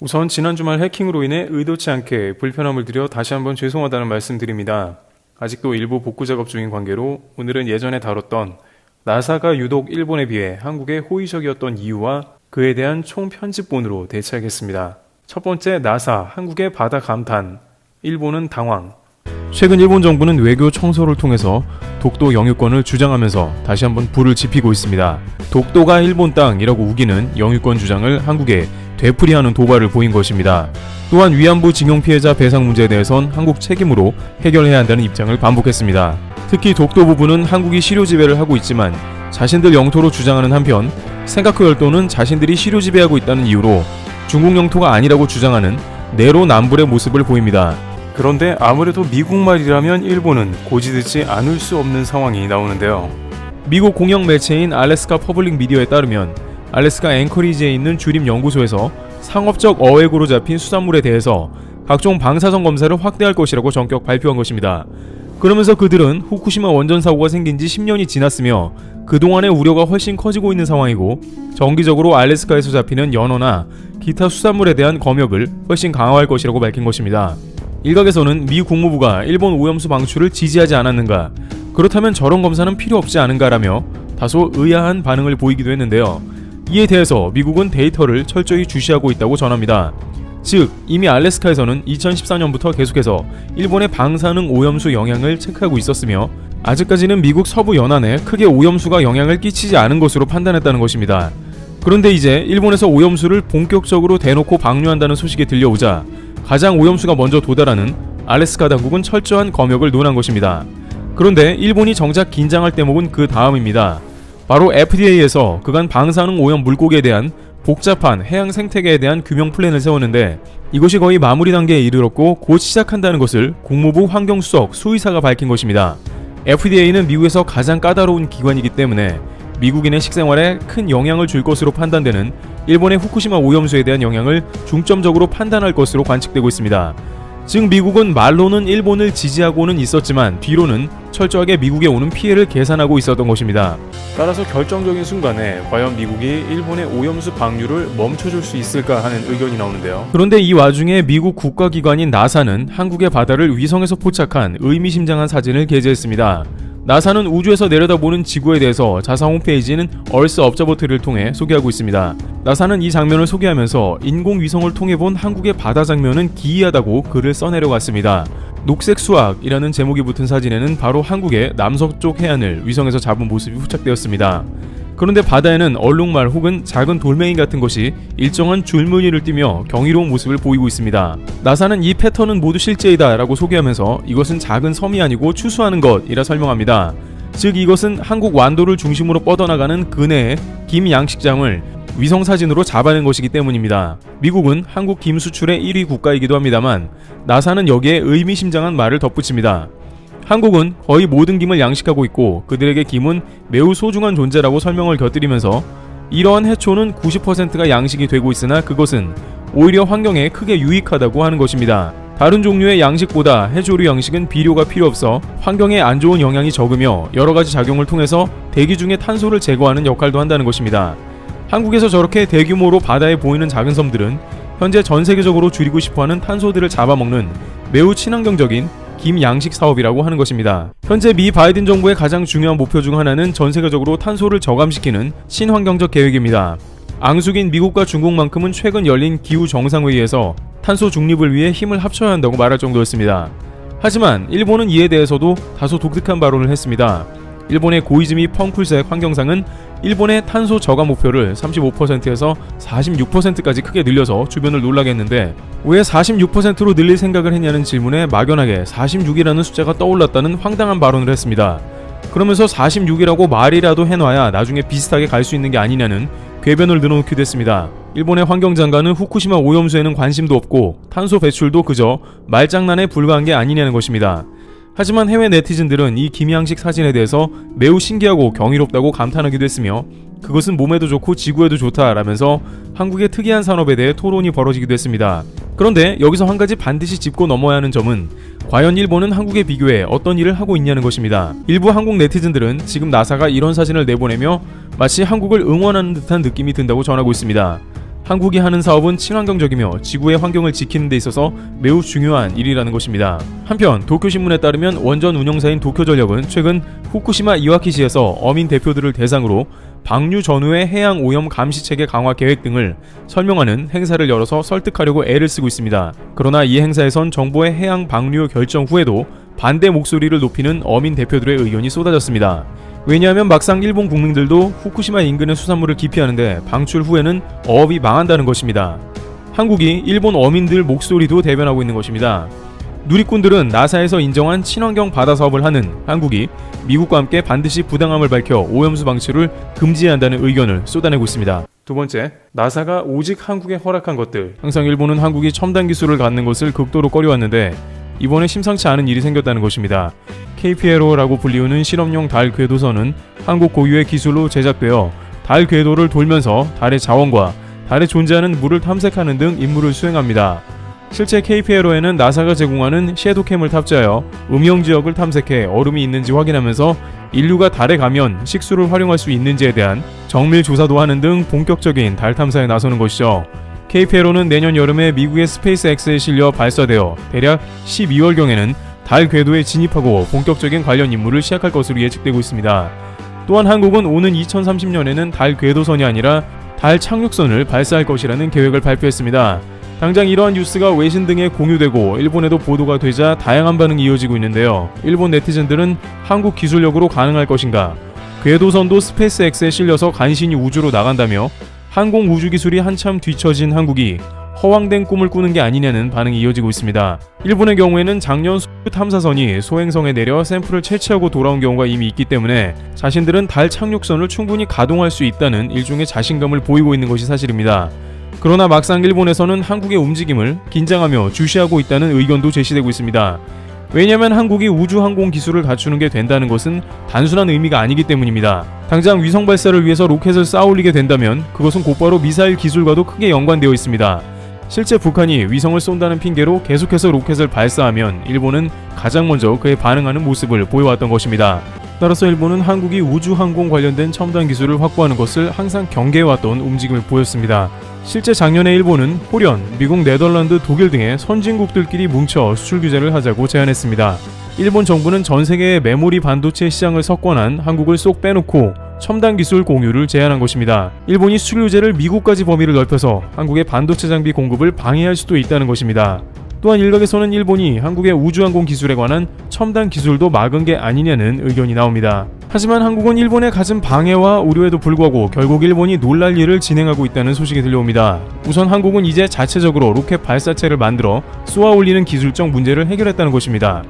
우선 지난 주말 해킹으로 인해 의도치 않게 불편함을 드려 다시 한번 죄송하다는 말씀드립니다. 아직도 일부 복구 작업 중인 관계로 오늘은 예전에 다뤘던 나사가 유독 일본에 비해 한국에 호의적이었던 이유와 그에 대한 총편집본으로 대체하겠습니다. 첫 번째, 나사, 한국의 바다 감탄, 일본은 당황. 최근 일본 정부는 외교 청소를 통해서 독도 영유권을 주장하면서 다시 한번 불을 지피고 있습니다. 독도가 일본 땅이라고 우기는 영유권 주장을 한국에 되풀이하는 도발을 보인 것입니다. 또한 위안부 징용 피해자 배상 문제에 대해선 한국 책임으로 해결해야 한다는 입장을 반복했습니다. 특히 독도 부분은 한국이 실효 지배를 하고 있지만 자신들 영토로 주장하는 한편 센카쿠 열도는 자신들이 실효 지배하고 있다는 이유로 중국 영토가 아니라고 주장하는 내로남불의 모습을 보입니다. 그런데 아무래도 미국 말이라면 일본은 고지듣지 않을 수 없는 상황이 나오는데요. 미국 공영 매체인 알래스카 퍼블릭 미디어에 따르면 알래스카 앵커리지에 있는 주림 연구소에서 상업적 어획으로 잡힌 수산물에 대해서 각종 방사성 검사를 확대할 것이라고 전격 발표한 것입니다. 그러면서 그들은 후쿠시마 원전 사고가 생긴 지 10년이 지났으며 그동안의 우려가 훨씬 커지고 있는 상황이고 정기적으로 알래스카에서 잡히는 연어나 기타 수산물에 대한 검역을 훨씬 강화할 것이라고 밝힌 것입니다. 일각에서는 미 국무부가 일본 오염수 방출을 지지하지 않았는가, 그렇다면 저런 검사는 필요 없지 않은가라며 다소 의아한 반응을 보이기도 했는데요. 이에 대해서 미국은 데이터를 철저히 주시하고 있다고 전합니다. 즉, 이미 알래스카에서는 2014년부터 계속해서 일본의 방사능 오염수 영향을 체크하고 있었으며 아직까지는 미국 서부 연안에 크게 오염수가 영향을 끼치지 않은 것으로 판단했다는 것입니다. 그런데 이제 일본에서 오염수를 본격적으로 대놓고 방류한다는 소식이 들려오자 가장 오염수가 먼저 도달하는 알래스카 당국은 철저한 검역을 논한 것입니다. 그런데 일본이 정작 긴장할 대목은 그 다음입니다. 바로 FDA에서 그간 방사능 오염 물고기에 대한 복잡한 해양 생태계에 대한 규명 플랜을 세웠는데 이것이 거의 마무리 단계에 이르렀고 곧 시작한다는 것을 국무부 환경수석 수의사가 밝힌 것입니다. FDA는 미국에서 가장 까다로운 기관이기 때문에 미국인의 식생활에 큰 영향을 줄 것으로 판단되는 일본의 후쿠시마 오염수에 대한 영향을 중점적으로 판단할 것으로 관측되고 있습니다. 즉 미국은 말로는 일본을 지지하고는 있었지만 뒤로는 철저하게 미국에 오는 피해를 계산하고 있었던 것입니다. 따라서 결정적인 순간에 과연 미국이 일본의 오염수 방류를 멈춰줄 수 있을까 하는 의견이 나오는데요. 그런데 이 와중에 미국 국가기관인 나사는 한국의 바다를 위성에서 포착한 의미심장한 사진을 게재했습니다. 나사는 우주에서 내려다보는 지구에 대해서 자사 홈페이지는 얼스 업저버터리를 통해 소개하고 있습니다. 나사는 이 장면을 소개하면서 인공위성을 통해 본 한국의 바다 장면은 기이하다고 글을 써내려갔습니다. 녹색 수학이라는 제목이 붙은 사진에는 바로 한국의 남서쪽 해안을 위성에서 잡은 모습이 포착되었습니다. 그런데 바다에는 얼룩말 혹은 작은 돌멩이 같은 것이 일정한 줄무늬를 띠며 경이로운 모습을 보이고 있습니다. 나사는 이 패턴은 모두 실제이다 라고 소개하면서 이것은 작은 섬이 아니고 추수하는 것이라 설명합니다. 즉 이것은 한국 완도를 중심으로 뻗어나가는 근해의 김 양식장을 위성사진으로 잡아낸 것이기 때문입니다. 미국은 한국 김 수출의 1위 국가이기도 합니다만 나사는 여기에 의미심장한 말을 덧붙입니다. 한국은 거의 모든 김을 양식하고 있고 그들에게 김은 매우 소중한 존재라고 설명을 곁들이면서 이러한 해초는 90%가 양식이 되고 있으나 그것은 오히려 환경에 크게 유익하다고 하는 것입니다. 다른 종류의 양식보다 해조류 양식은 비료가 필요 없어 환경에 안 좋은 영향이 적으며 여러가지 작용을 통해서 대기 중에 탄소를 제거하는 역할도 한다는 것입니다. 한국에서 저렇게 대규모로 바다에 보이는 작은 섬들은 현재 전 세계적으로 줄이고 싶어하는 탄소들을 잡아먹는 매우 친환경적인 김 양식 사업이라고 하는 것입니다. 현재 미 바이든 정부의 가장 중요한 목표 중 하나는 전 세계적으로 탄소를 저감시키는 친환경적 계획입니다. 앙숙인 미국과 중국만큼은 최근 열린 기후 정상회의에서 탄소 중립을 위해 힘을 합쳐야 한다고 말할 정도였습니다. 하지만 일본은 이에 대해서도 다소 독특한 발언을 했습니다. 일본의 고이즈미 펑쿨색 환경상은 일본의 탄소 저감 목표를 35%에서 46%까지 크게 늘려서 주변을 놀라게 했는데 왜 46%로 늘릴 생각을 했냐는 질문에 막연하게 46이라는 숫자가 떠올랐다는 황당한 발언을 했습니다. 그러면서 46이라고 말이라도 해놔야 나중에 비슷하게 갈 수 있는 게 아니냐는 궤변을 늘어놓기도 했습니다. 일본의 환경장관은 후쿠시마 오염수에는 관심도 없고 탄소 배출도 그저 말장난에 불과한 게 아니냐는 것입니다. 하지만 해외 네티즌들은 이 김양식 사진에 대해서 매우 신기하고 경이롭다고 감탄하기도 했으며 그것은 몸에도 좋고 지구에도 좋다라면서 한국의 특이한 산업에 대해 토론이 벌어지기도 했습니다. 그런데 여기서 한 가지 반드시 짚고 넘어야 하는 점은 과연 일본은 한국에 비교해 어떤 일을 하고 있냐는 것입니다. 일부 한국 네티즌들은 지금 나사가 이런 사진을 내보내며 마치 한국을 응원하는 듯한 느낌이 든다고 전하고 있습니다. 한국이 하는 사업은 친환경적이며 지구의 환경을 지키는 데 있어서 매우 중요한 일이라는 것입니다. 한편 도쿄신문에 따르면 원전 운영사인 도쿄전력은 최근 후쿠시마 이와키시에서 어민 대표들을 대상으로 방류 전후의 해양 오염 감시 체계 강화 계획 등을 설명하는 행사를 열어서 설득하려고 애를 쓰고 있습니다. 그러나 이 행사에선 정부의 해양 방류 결정 후에도 반대 목소리를 높이는 어민 대표들의 의견이 쏟아졌습니다. 왜냐하면 막상 일본 국민들도 후쿠시마 인근의 수산물을 기피하는데 방출 후에는 어업이 망한다는 것입니다. 한국이 일본 어민들 목소리도 대변하고 있는 것입니다. 누리꾼들은 나사에서 인정한 친환경 바다 사업을 하는 한국이 미국과 함께 반드시 부당함을 밝혀 오염수 방출을 금지해야 한다는 의견을 쏟아내고 있습니다. 두 번째, 나사가 오직 한국에 허락한 것들. 항상 일본은 한국이 첨단 기술을 갖는 것을 극도로 꺼려왔는데 이번에 심상치 않은 일이 생겼다는 것입니다. KPLO라고 불리우는 실험용 달 궤도선은 한국 고유의 기술로 제작되어 달 궤도를 돌면서 달의 자원과 달에 존재하는 물을 탐색하는 등 임무를 수행합니다. 실제 KPLO에는 나사가 제공하는 섀도캠을 탑재하여 음영지역을 탐색해 얼음이 있는지 확인하면서 인류가 달에 가면 식수를 활용할 수 있는지에 대한 정밀 조사도 하는 등 본격적인 달 탐사에 나서는 것이죠. KPLO는 내년 여름에 미국의 스페이스X에 실려 발사되어 대략 12월경에는 달 궤도에 진입하고 본격적인 관련 임무를 시작할 것으로 예측되고 있습니다. 또한 한국은 오는 2030년에는 달 궤도선이 아니라 달 착륙선을 발사할 것이라는 계획을 발표했습니다. 당장 이러한 뉴스가 외신 등에 공유되고 일본에도 보도가 되자 다양한 반응이 이어지고 있는데요. 일본 네티즌들은 한국 기술력으로 가능할 것인가, 궤도선도 스페이스X에 실려서 간신히 우주로 나간다며 항공 우주 기술이 한참 뒤처진 한국이 허황된 꿈을 꾸는 게 아니냐는 반응이 이어지고 있습니다. 일본의 경우에는 작년 소유 탐사선이 소행성에 내려 샘플을 채취하고 돌아온 경우가 이미 있기 때문에 자신들은 달 착륙선을 충분히 가동할 수 있다는 일종의 자신감을 보이고 있는 것이 사실입니다. 그러나 막상 일본에서는 한국의 움직임을 긴장하며 주시하고 있다는 의견도 제시되고 있습니다. 왜냐하면 한국이 우주항공 기술을 갖추는 게 된다는 것은 단순한 의미가 아니기 때문입니다. 당장 위성 발사를 위해서 로켓을 쌓아 올리게 된다면 그것은 곧바로 미사일 기술과도 크게 연관되어 있습니다. 실제 북한이 위성을 쏜다는 핑계로 계속해서 로켓을 발사하면 일본은 가장 먼저 그에 반응하는 모습을 보여왔던 것입니다. 따라서 일본은 한국이 우주항공 관련된 첨단 기술을 확보하는 것을 항상 경계해왔던 움직임을 보였습니다. 실제 작년에 일본은 호련, 미국, 네덜란드, 독일 등의 선진국들끼리 뭉쳐 수출 규제를 하자고 제안했습니다. 일본 정부는 전 세계의 메모리 반도체 시장을 석권한 한국을 쏙 빼놓고 첨단 기술 공유를 제안한 것입니다. 일본이 수출 규제를 미국까지 범위를 넓혀서 한국의 반도체 장비 공급을 방해할 수도 있다는 것입니다. 또한 일각에서는 일본이 한국의 우주항공 기술에 관한 첨단 기술도 막은 게 아니냐는 의견이 나옵니다. 하지만 한국은 일본의 갖은 방해와 우려에도 불구하고 결국 일본이 놀랄 일을 진행하고 있다는 소식이 들려옵니다. 우선 한국은 이제 자체적으로 로켓 발사체를 만들어 쏘아 올리는 기술적 문제를 해결했다는 것입니다.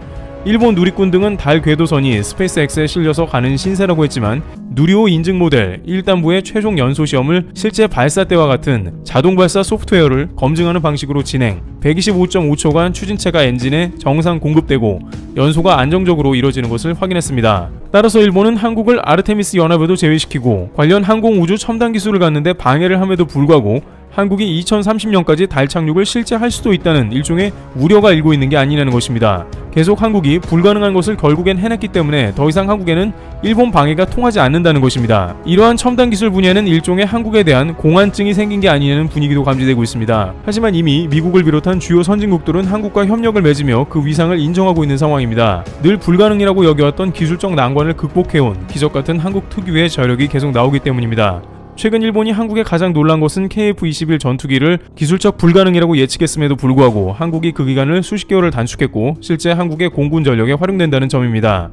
일본 누리꾼 등은 달 궤도선이 스페이스X에 실려서 가는 신세라고 했지만 누리호 인증 모델 1단부의 최종 연소 시험을 실제 발사 때와 같은 자동 발사 소프트웨어를 검증하는 방식으로 진행, 125.5초간 추진체가 엔진에 정상 공급되고 연소가 안정적으로 이뤄지는 것을 확인했습니다. 따라서 일본은 한국을 아르테미스 연합에도 제외시키고 관련 항공 우주 첨단 기술을 갖는데 방해를 함에도 불구하고 한국이 2030년까지 달 착륙을 실제 할 수도 있다는 일종의 우려가 일고 있는 게 아니냐는 것입니다. 계속 한국이 불가능한 것을 결국엔 해냈기 때문에 더 이상 한국에는 일본 방해가 통하지 않는다는 것입니다. 이러한 첨단 기술 분야는 일종의 한국에 대한 공안증이 생긴 게 아니냐는 분위기도 감지되고 있습니다. 하지만 이미 미국을 비롯한 주요 선진국들은 한국과 협력을 맺으며 그 위상을 인정하고 있는 상황입니다. 늘 불가능이라고 여겨왔던 기술적 난관을 극복해온 기적 같은 한국 특유의 저력이 계속 나오기 때문입니다. 최근 일본이 한국에 가장 놀란 것은 KF-21 전투기를 기술적 불가능이라고 예측했음에도 불구하고 한국이 그 기간을 수십 개월을 단축했고 실제 한국의 공군 전력에 활용된다는 점입니다.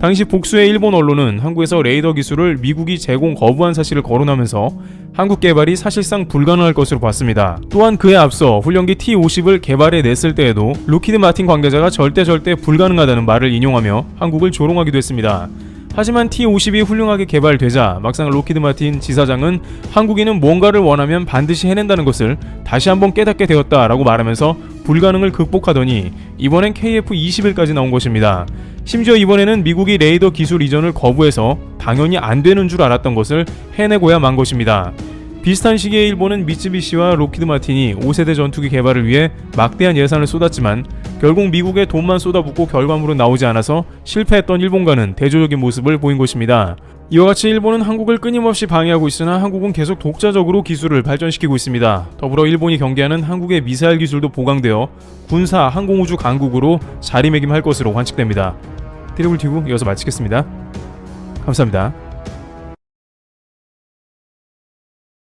당시 복수의 일본 언론은 한국에서 레이더 기술을 미국이 제공 거부한 사실을 거론하면서 한국 개발이 사실상 불가능할 것으로 봤습니다. 또한 그에 앞서 훈련기 T-50을 개발해냈을 때에도 로키드 마틴 관계자가 절대 불가능하다는 말을 인용하며 한국을 조롱하기도 했습니다. 하지만 T-50이 훌륭하게 개발되자 막상 로키드 마틴 지사장은 한국인은 뭔가를 원하면 반드시 해낸다는 것을 다시 한번 깨닫게 되었다라고 말하면서 불가능을 극복하더니 이번엔 KF-21까지 나온 것입니다. 심지어 이번에는 미국이 레이더 기술 이전을 거부해서 당연히 안 되는 줄 알았던 것을 해내고야 만 것입니다. 비슷한 시기에 일본은 미쓰비시와 로키드 마틴이 5세대 전투기 개발을 위해 막대한 예산을 쏟았지만 결국 미국에 돈만 쏟아붓고 결과물은 나오지 않아서 실패했던 일본과는 대조적인 모습을 보인 것입니다. 이와 같이 일본은 한국을 끊임없이 방해하고 있으나 한국은 계속 독자적으로 기술을 발전시키고 있습니다. 더불어 일본이 경계하는 한국의 미사일 기술도 보강되어 군사 항공우주 강국으로 자리매김할 것으로 관측됩니다. 트리블 튜브 이어서 마치겠습니다. 감사합니다.